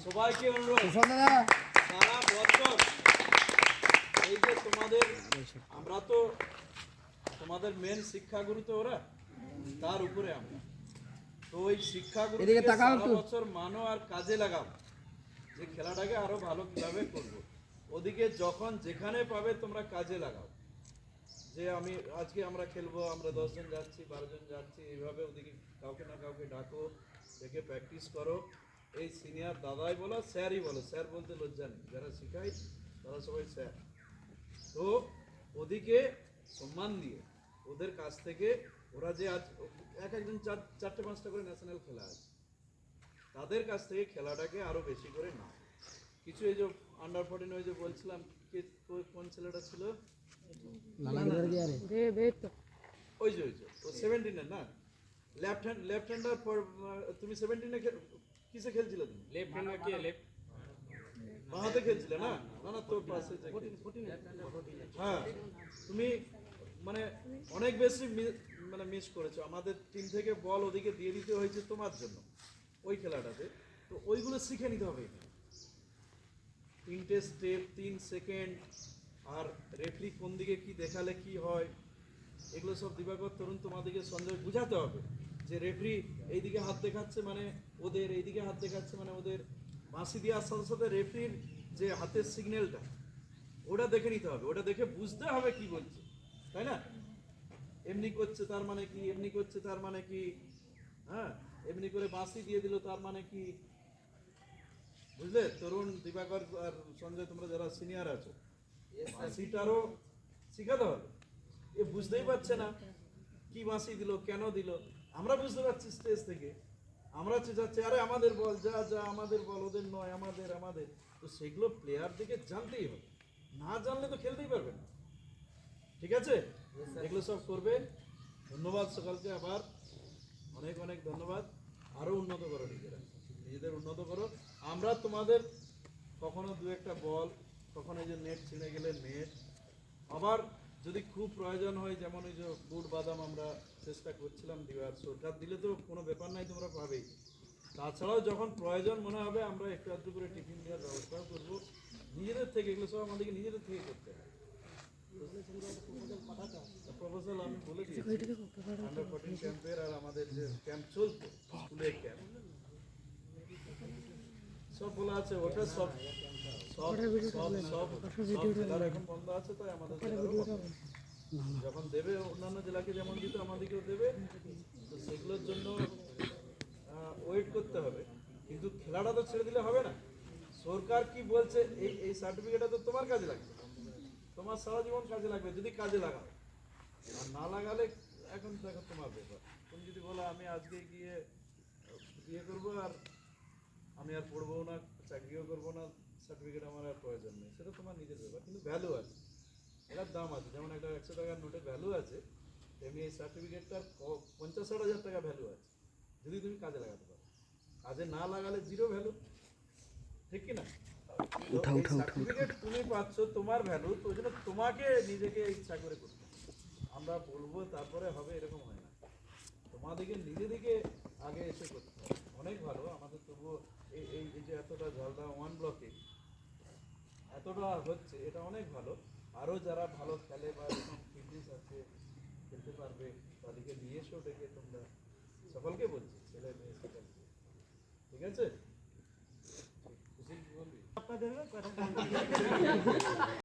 সবাইকে অনুরোধ, সারা বছর এই যে তোমাদের, আমরা তো তোমাদের মেন শিক্ষাগুরু তো ওরা, তার উপরে আমরা তো ওই শিক্ষাগুরুকে সারা বছর মানো আর কাজে লাগাও, যে খেলাটাকে আরো ভালো কিভাবে করবো। ওদিকে যখন যেখানে পাবে তোমরা কাজে লাগাও, যে আমি আজকে আমরা খেলবো, আমরা 10 জন যাচ্ছি, 12 জন যাচ্ছি, এইভাবে ওদিকে কাউকে না কাউকে ডাকো, ডেকে প্র্যাকটিস করো। এই সিনিয়র দাদাই বলো, স্যারই বলো, স্যার বলতে লজ্জা নেই, যারা শেখাই তারা সবাই স্যার। তো ওদিকে সম্মান দিয়ে ওদের কাছ থেকে, ওরা যে আজ একজন 4-5টা করে ন্যাশনাল খেলা আছে, তাদের কাছ থেকে খেলাটাকে আরো বেশি করে না কিছু, এই যে আন্ডার 14 ওই যে বলছিলাম, কোন ছেলেটা ছিল ওই যে ও 17 এর না, লেফট হ্যান্ডার, তুমি 17 এ কিসে খেলছিলে? তুমি লেফট হ্যান্ডার কি লেফট বাহাতে খেলছিলে না? না না, তোর পাশে হ্যাঁ, তুমি মানে অনেক বেশি মানে মিস করেছো। আমাদের টিম থেকে বল ওদিকে দিয়ে দিতে হয়েছে তোমার জন্য ওই খেলাটাতে। তো ওইগুলো শিখে নিতে হবে, 3টে স্টেপ, 3 সেকেন্ড, আর রেফারি কোন দিকে কি দেখালে কি হয়, এগুলো সব দিবাকর তরুণ তোমাদেরকে সঞ্জয় বুঝাতে হবে, যে রেফারি এইদিকে হাত দেখাচ্ছে মানে ওদের, এইদিকে হাত দেখাচ্ছে মানে ওদের। বাঁশি দেওয়ার সাথে সাথে রেফারির যে হাতের সিগন্যালটা, ওটা দেখে নিতে হবে, ওটা দেখে বুঝতে হবে কি বলছে, তাই না? এমনি করছে তার মানে কি, এমনি করছে তার মানে কি, হ্যাঁ, এমনি করে বাঁশি দিয়ে দিল তার মানে কি, বুঝলে? তরুণ, দিবাকর আর সঞ্জয়, তোমরা যারা সিনিয়র আছো, বাঁশিটারও শিখাতে হবে। এ বুঝতেই পারছে না কি বাঁশি দিল, কেন দিল। আমরা বুঝতে পারছি স্টেজ থেকে, আমরা চেঁচাচ্ছি আরে আমাদের বল, যা যা আমাদের বল, ওদের নয়, আমাদের আমাদের। তো সেগুলো প্লেয়ার দিকে জানতেই হবে, না জানলে তো খেলতেই পারবে না। ঠিক আছে, এগুলো সব করবে। ধন্যবাদ সকালকে, আবার অনেক অনেক ধন্যবাদ। আরো উন্নত করো, নিজেদের উন্নত করো। আমরা তোমাদের কখনো 2-1টা বল, কখনো এই যে নেট ছিঁড়ে গেলে নেট, আবার যদি খুব প্রয়োজন হয়, যেমন ওই যে বুট বাদাম আমরা চেষ্টা করছিলাম দেওয়ার, সরকার দিলে তো কোনো ব্যাপার নাই, তোমরা পাবেই। তাছাড়াও যখন প্রয়োজন মনে হবে আমরা একটু আধটু করে টিফিন দেওয়ার ব্যবস্থাও করবো নিজেদের থেকে। এগুলো সব আমাদেরকে নিজেদের থেকে করতে হবে। প্রপোজাল আমি বলে দিয়েছি, আন্ডার 14 ক্যাম্পের, আর আমাদের যে ক্যাম্প চলতো স্কুলের ক্যাম্প, সব বলা আছে। ওটা সব সব সব সব জেলার এখন বন্ধ আছে, তাই আমাদের জেলারও বন্ধ। যখন দেবে অন্যান্য জেলাকে যেমন দিত আমাদেরকেও দেবে, তো সেগুলোর জন্য ওয়েট করতে হবে। কিন্তু খেলাটা তো ছেড়ে দিলে হবে না। সরকার কি বলছে, এই এই সার্টিফিকেটটা তো তোমার কাজে লাগবে, তোমার সারা জীবন কাজে লাগবে যদি কাজে লাগাও, আর না লাগালে এখন দেখো তোমার ব্যাপার। তুমি যদি বলো আমি আজকে গিয়ে বিয়ে করবো আর আমি আর পড়বো না, চাকরিও করবো না, সার্টিফিকেট আমার আর প্রয়োজন নেই, সেটা তোমার নিজের ব্যাপার। কিন্তু ভ্যালু আছে, এটার দাম আছে। যেমন একটা 100 টাকার নোটের ভ্যালু আছে, তেমনি এই সার্টিফিকেটটার 50-60 হাজার টাকা ভ্যালু আছে, যদি তুমি কাজে লাগাতে পারো। কাজে না লাগালে জিরো ভ্যালু, ঠিক কিনা? সার্টিফিকেট তুমি পাচ্ছ, তোমার ভ্যালু, তো ওই জন্য তোমাকে নিজেকে ইচ্ছা করে করতে হবে। আমরা বলবো তারপরে হবে, এরকম হয় না। তোমাদেরকে নিজেদেরকে আগে এসে করতে হবে। অনেক ভালো আমাদের, তবুও এই এই যে এতটা ঝালদা 1 ব্লকে এতটা হচ্ছে, এটা অনেক ভালো। আরও যারা ভালো খেলে বা এরকম ফিটনেস আছে, খেলতে পারবে, তাদেরকে নিয়ে এসেও ডেকে তোমরা, সকলকে বলছি, ছেলে মেয়ে সকলকে। ঠিক আছে, খুশি বলবি?